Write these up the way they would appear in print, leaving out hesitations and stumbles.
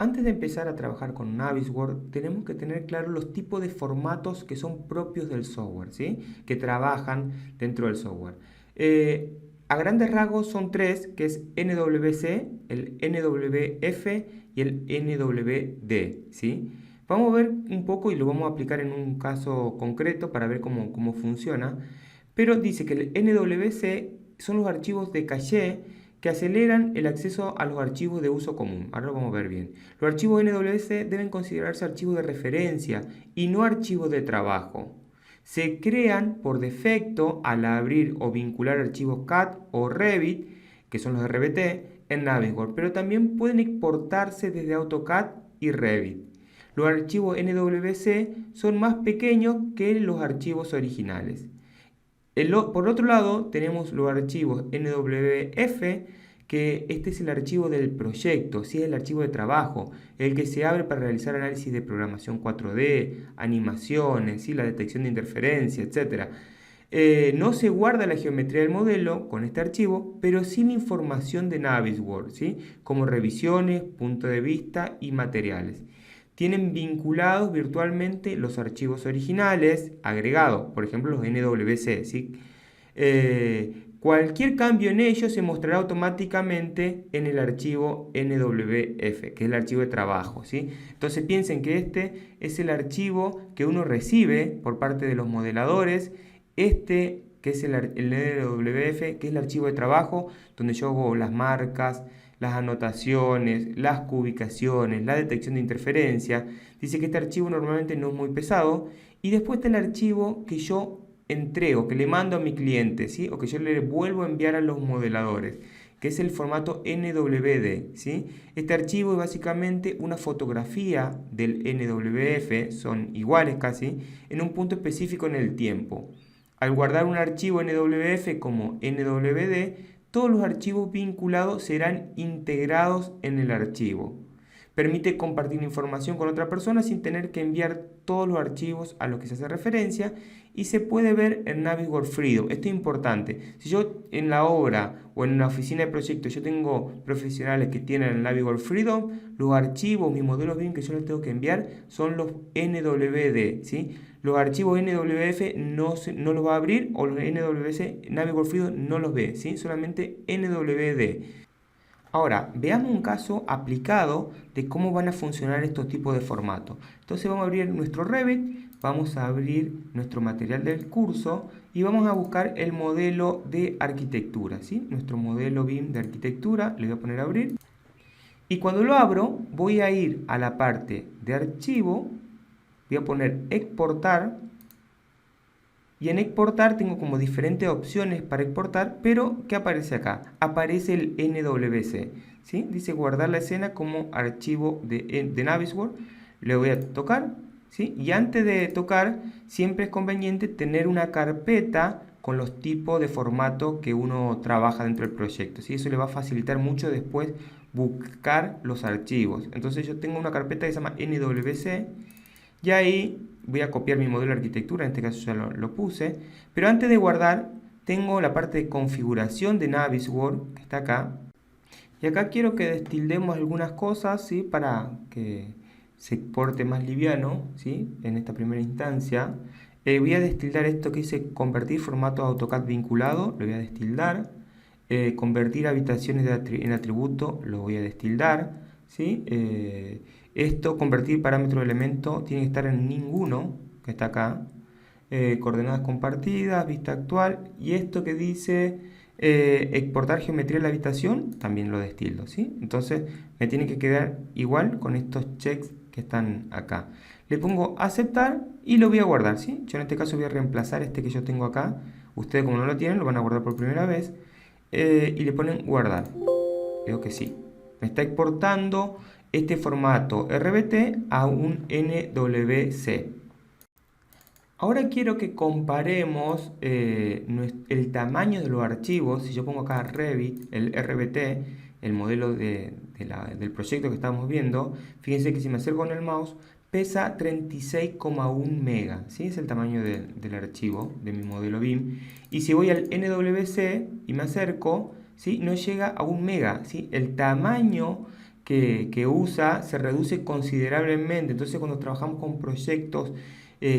Antes de empezar a trabajar con Navisworks, tenemos que tener claro los tipos de formatos que son propios del software, ¿sí? Que trabajan dentro del software. A grandes rasgos son tres, que es NWC, el NWF y el NWD, ¿sí? Vamos a ver un poco y lo vamos a aplicar en un caso concreto para ver cómo funciona. Pero dice que el NWC son los archivos de caché que aceleran el acceso a los archivos de uso común. Ahora lo vamos a ver bien. Los archivos NWC deben considerarse archivos de referencia y no archivos de trabajo. Se crean por defecto al abrir o vincular archivos CAD o Revit, que son los RBT, en Navisworks, pero también pueden exportarse desde AutoCAD y Revit. Los archivos NWC son más pequeños que los archivos originales. Por otro lado, tenemos los archivos NWF, que este es el archivo del proyecto, ¿sí? Es el archivo de trabajo, el que se abre para realizar análisis de programación 4D, animaciones, ¿sí? La detección de interferencia, etc. No se guarda la geometría del modelo con este archivo, pero sí la información de Navisworks, ¿sí? Como revisiones, punto de vista y materiales. Tienen vinculados virtualmente los archivos originales agregados, por ejemplo los NWC, ¿sí? Cualquier cambio en ellos se mostrará automáticamente en el archivo NWF, que es el archivo de trabajo, ¿sí? Entonces piensen que este es el archivo que uno recibe por parte de los modeladores, este que es el NWF, que es el archivo de trabajo, donde yo hago las marcas, las anotaciones, las cubicaciones, la detección de interferencia. Dice que este archivo normalmente no es muy pesado. Y después está el archivo que yo entrego, que le mando a mi cliente, ¿sí? O que yo le vuelvo a enviar a los modeladores, que es el formato NWD, ¿sí? Este archivo es básicamente una fotografía del NWF, son iguales casi, en un punto específico en el tiempo. Al guardar un archivo NWF como NWD, todos los archivos vinculados serán integrados en el archivo. Permite compartir información con otra persona sin tener que enviar todos los archivos a los que se hace referencia y se puede ver en Navisworks Freedom. Esto es importante. Si yo en la obra o en la oficina de proyectos yo tengo profesionales que tienen el Navisworks Freedom, los archivos, mis modelos BIM que yo les tengo que enviar son los NWD, ¿sí? Los archivos NWF no los va a abrir, o los NWC Navisworks Freedom no los ve, ¿sí? Solamente NWD. Ahora, veamos un caso aplicado de cómo van a funcionar estos tipos de formatos. Entonces vamos a abrir nuestro Revit, vamos a abrir nuestro material del curso y vamos a buscar el modelo de arquitectura, ¿sí? Nuestro modelo BIM de arquitectura, le voy a poner a abrir. Y cuando lo abro, voy a ir a la parte de archivo, voy a poner exportar. Y en exportar tengo como diferentes opciones para exportar, pero ¿qué aparece acá? Aparece el NWC, ¿sí? Dice guardar la escena como archivo de Navisworks. Le voy a tocar, ¿sí? Y antes de tocar, siempre es conveniente tener una carpeta con los tipos de formato que uno trabaja dentro del proyecto, ¿sí? Eso le va a facilitar mucho después buscar los archivos. Entonces yo tengo una carpeta que se llama NWC. Y ahí voy a copiar mi modelo de arquitectura, en este caso ya lo puse. Pero antes de guardar, tengo la parte de configuración de Navisworks, que está acá. Y acá quiero que destildemos algunas cosas, ¿sí? Para que se exporte más liviano, ¿sí? En esta primera instancia. Voy a destildar esto que dice convertir formato AutoCAD vinculado, lo voy a destildar. Convertir habitaciones en atributo, lo voy a destildar, ¿sí? Esto, convertir parámetro de elemento, tiene que estar en ninguno, que está acá. Coordenadas compartidas, vista actual. Y esto que dice exportar geometría de la habitación, también lo destildo, ¿sí? Entonces me tiene que quedar igual con estos checks que están acá. Le pongo aceptar y lo voy a guardar, ¿sí? Yo en este caso voy a reemplazar este que yo tengo acá. Ustedes como no lo tienen, lo van a guardar por primera vez. Y le ponen guardar. Digo que sí. Me está exportando este formato RBT a un NWC. Ahora quiero que comparemos el tamaño de los archivos. Si yo pongo acá Revit, el RBT, el modelo del proyecto que estamos viendo, fíjense que si me acerco con el mouse, pesa 36,1 megas, ¿sí? Es el tamaño del archivo de mi modelo BIM. Y si voy al NWC y me acerco, ¿sí? No llega a 1 mega, ¿sí? El tamaño que usa se reduce considerablemente. Entonces cuando trabajamos con proyectos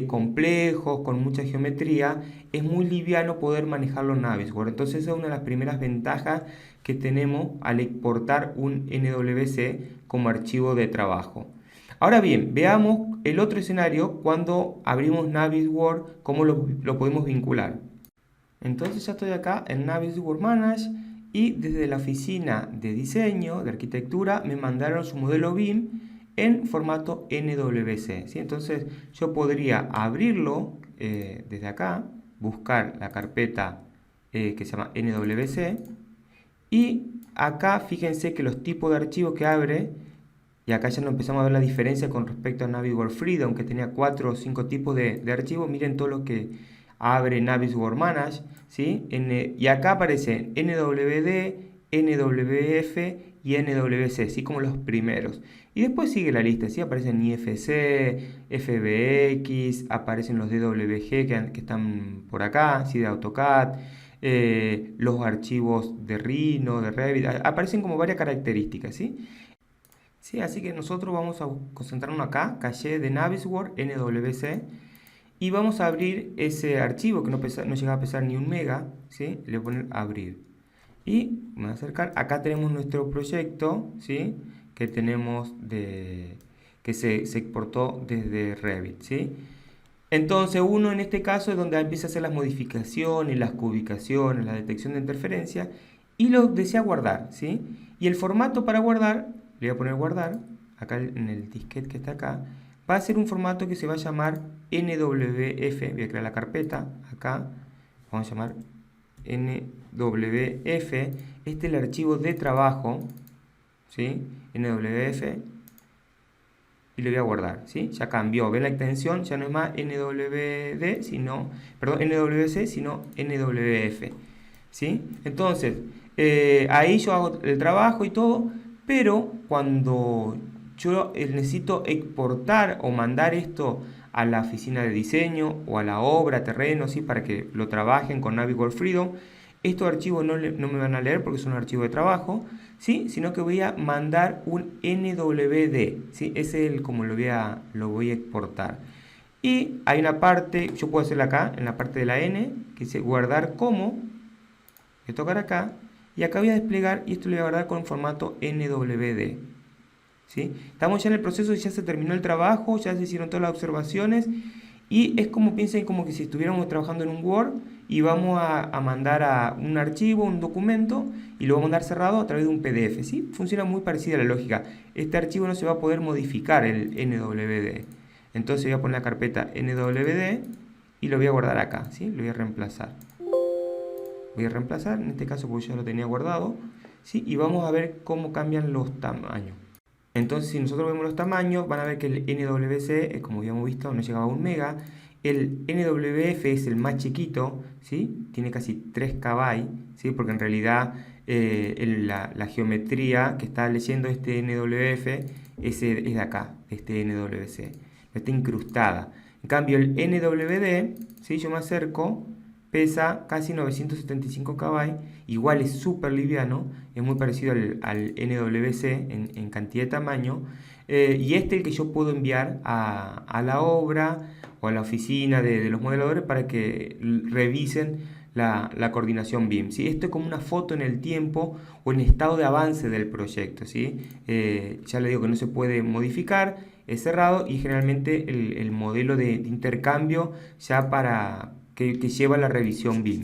complejos, con mucha geometría, es muy liviano poder manejarlo en Navisworks. Entonces esa es una de las primeras ventajas que tenemos al exportar un NWC como archivo de trabajo. Ahora bien, veamos el otro escenario cuando abrimos Navisworks, cómo lo podemos vincular. Entonces ya estoy acá en Navisworks Manage y desde la oficina de diseño, de arquitectura, me mandaron su modelo BIM en formato NWC, ¿sí? Entonces yo podría abrirlo desde acá, buscar la carpeta que se llama NWC y acá fíjense que los tipos de archivos que abre, y acá ya no empezamos a ver la diferencia con respecto a Navisworks Freedom, que tenía 4 o 5 tipos de archivos. Miren todo lo que abre Navisworks Manage, ¿sí? Y acá aparecen NWD, NWF y NWC, ¿sí? Como los primeros. Y después sigue la lista, ¿sí? Aparecen IFC, FBX, aparecen los DWG que están por acá, ¿sí? De AutoCAD, los archivos de Rhino, de Revit, aparecen como varias características, ¿sí? Sí, así que nosotros vamos a concentrarnos acá, caché de Navisworks, NWC, y vamos a abrir ese archivo que no llega a pesar ni 1 mega, ¿sí? Le voy a poner abrir. Y me voy a acercar, acá tenemos nuestro proyecto, ¿sí? Que tenemos que se exportó desde Revit, ¿sí? Entonces uno en este caso es donde empieza a hacer las modificaciones, las cubicaciones, la detección de interferencia y lo desea guardar, ¿sí? Y el formato para guardar, le voy a poner guardar, acá en el disquete que está acá, va a ser un formato que se va a llamar NWF, voy a crear la carpeta, acá, vamos a llamar NWF, este es el archivo de trabajo, ¿sí? NWF, y lo voy a guardar, ¿sí? Ya cambió, ven la extensión, ya no es más NWC, sino NWF, ¿sí? Entonces, ahí yo hago el trabajo y todo, pero cuando yo necesito exportar o mandar esto a la oficina de diseño o a la obra, terreno, ¿sí? Para que lo trabajen con Navisworks Freedom, estos archivos no me van a leer porque son archivos de trabajo, ¿sí? Sino que voy a mandar un NWD, ¿sí? Ese es como lo voy a exportar. Y hay una parte, yo puedo hacerla acá, en la parte de la N, que dice guardar como, voy a tocar acá, y acá voy a desplegar, y esto lo voy a guardar con formato NWD, ¿sí? Estamos ya en el proceso, ya se terminó el trabajo, ya se hicieron todas las observaciones, y es como, piensen como que si estuviéramos trabajando en un Word, y vamos a mandar a un archivo, un documento, y lo vamos a mandar cerrado a través de un PDF, ¿sí? Funciona muy parecida a la lógica. Este archivo no se va a poder modificar, el NWD. Entonces voy a poner la carpeta NWD y lo voy a guardar acá, ¿sí? Lo voy a reemplazar. Voy a reemplazar, en este caso porque ya lo tenía guardado, ¿sí? Y vamos a ver cómo cambian los tamaños. Entonces si nosotros vemos los tamaños, van a ver que el NWC, como habíamos visto, no llegaba a 1 mega. El NWF es el más chiquito, ¿sí? Tiene casi 3 KB, ¿sí? Porque en realidad la geometría que está leyendo este NWF es de acá, este NWC. Está incrustada. En cambio el NWD, ¿sí? Yo me acerco, pesa casi 975 KB, igual es súper liviano, es muy parecido al NWC en cantidad de tamaño, y este es el que yo puedo enviar a la obra o a la oficina de los modeladores para que revisen la coordinación BIM, ¿sí? Esto es como una foto en el tiempo o en estado de avance del proyecto, ¿sí? Ya le digo que no se puede modificar, es cerrado y generalmente el modelo de intercambio ya que lleva la revisión BIM.